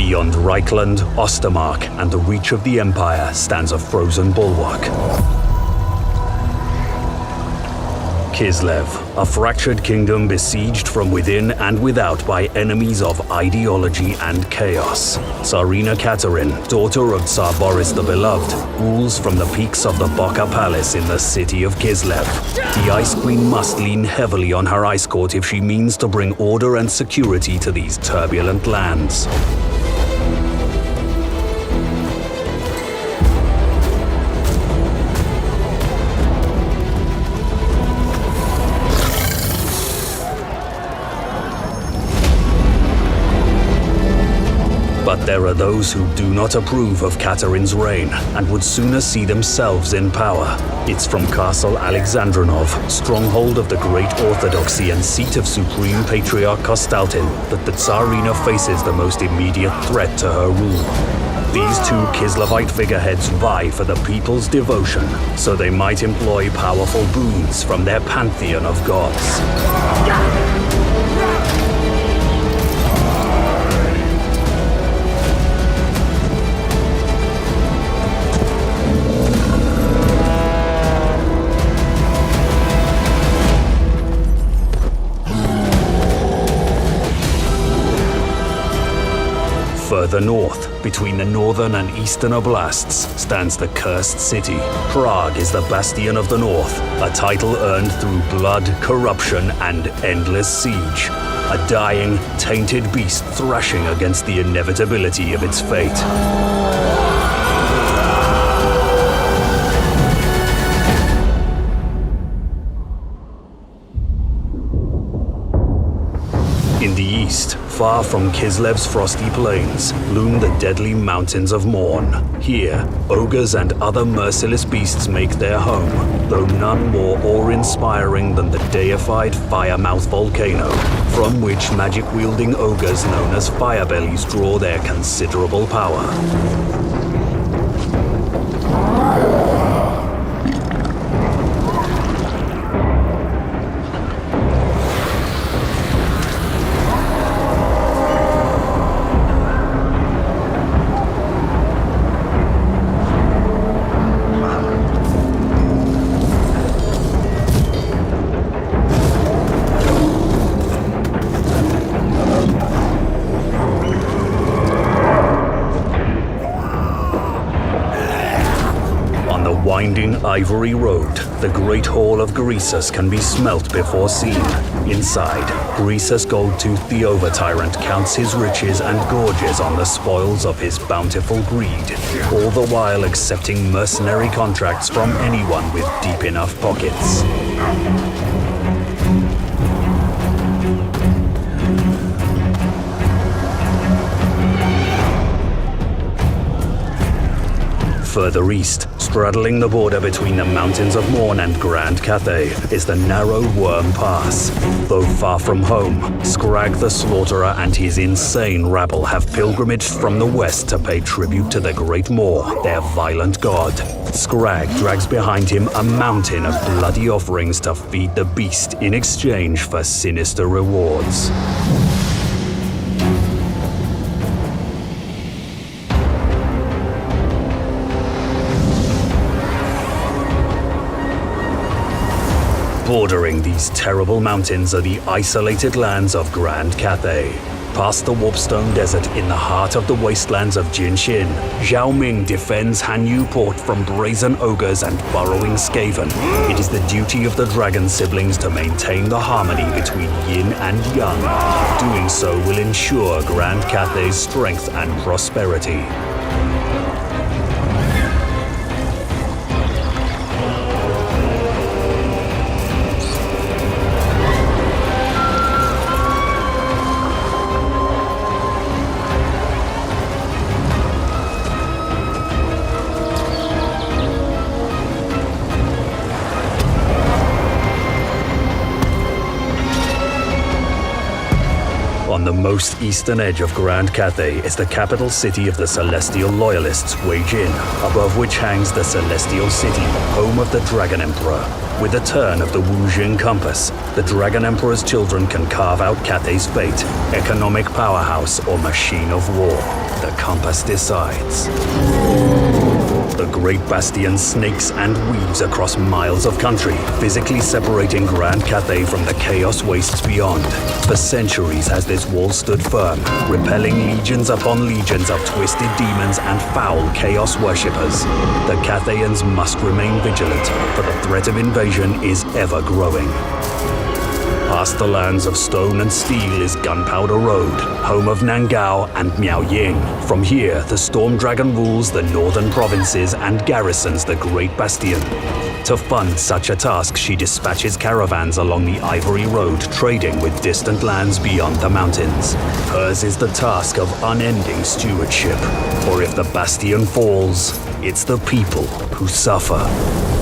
Beyond Reichland, Ostermark, and the reach of the Empire stands a frozen bulwark. Kislev, a fractured kingdom besieged from within and without by enemies of ideology and chaos. Tsarina Katerin, daughter of Tsar Boris the Beloved, rules from the peaks of the Boka Palace in the city of Kislev. The Ice Queen must lean heavily on her ice court if she means to bring order and security to these turbulent lands. But there are those who do not approve of Katerin's reign and would sooner see themselves in power. It's from Castle Alexandrinov, stronghold of the Great Orthodoxy and seat of Supreme Patriarch Kostaltin, that the Tsarina faces the most immediate threat to her rule. These two Kislevite figureheads vie for the people's devotion, so they might employ powerful boons from their pantheon of gods. Further north, between the northern and eastern oblasts, stands the Cursed City. Prague is the bastion of the north, a title earned through blood, corruption, and endless siege. A dying, tainted beast thrashing against the inevitability of its fate. In the east, far from Kislev's frosty plains, loom the deadly mountains of Morn. Here, ogres and other merciless beasts make their home, though none more awe-inspiring than the deified Firemouth volcano, from which magic-wielding ogres known as Firebellies draw their considerable power. Winding ivory road, the Great Hall of Greasus can be smelt before seen. Inside, Greasus Goldtooth the Over-Tyrant counts his riches and gorges on the spoils of his bountiful greed, all the while accepting mercenary contracts from anyone with deep enough pockets. Further east, straddling the border between the mountains of Morn and Grand Cathay, is the narrow Worm Pass. Though far from home, Scrag the Slaughterer and his insane rabble have pilgrimaged from the west to pay tribute to the Great Maw, their violent god. Scrag drags behind him a mountain of bloody offerings to feed the beast in exchange for sinister rewards. Bordering these terrible mountains are the isolated lands of Grand Cathay. Past the Warpstone Desert in the heart of the wastelands of Jinshin, Zhao Ming defends Hanyu Port from brazen ogres and burrowing Skaven. It is the duty of the dragon siblings to maintain the harmony between yin and yang. Doing so will ensure Grand Cathay's strength and prosperity. On On the most eastern edge of Grand Cathay is the capital city of the Celestial Loyalists, Wei Jin, above which hangs the Celestial City, home of the Dragon Emperor. With the turn of the Wujing compass, the Dragon Emperor's children can carve out Cathay's fate, economic powerhouse or machine of war. The compass decides. The Great Bastion snakes and weaves across miles of country, physically separating Grand Cathay from the chaos wastes beyond. For centuries has this wall stood firm, repelling legions upon legions of twisted demons and foul chaos worshippers. The Cathayans must remain vigilant, for the threat of invasion is ever growing. Past the lands of stone and steel is Gunpowder Road, home of Nangao and Miaoying. From here, the Storm Dragon rules the northern provinces and garrisons the Great Bastion. To fund such a task, she dispatches caravans along the Ivory Road, trading with distant lands beyond the mountains. Hers is the task of unending stewardship, for if the Bastion falls, it's the people who suffer.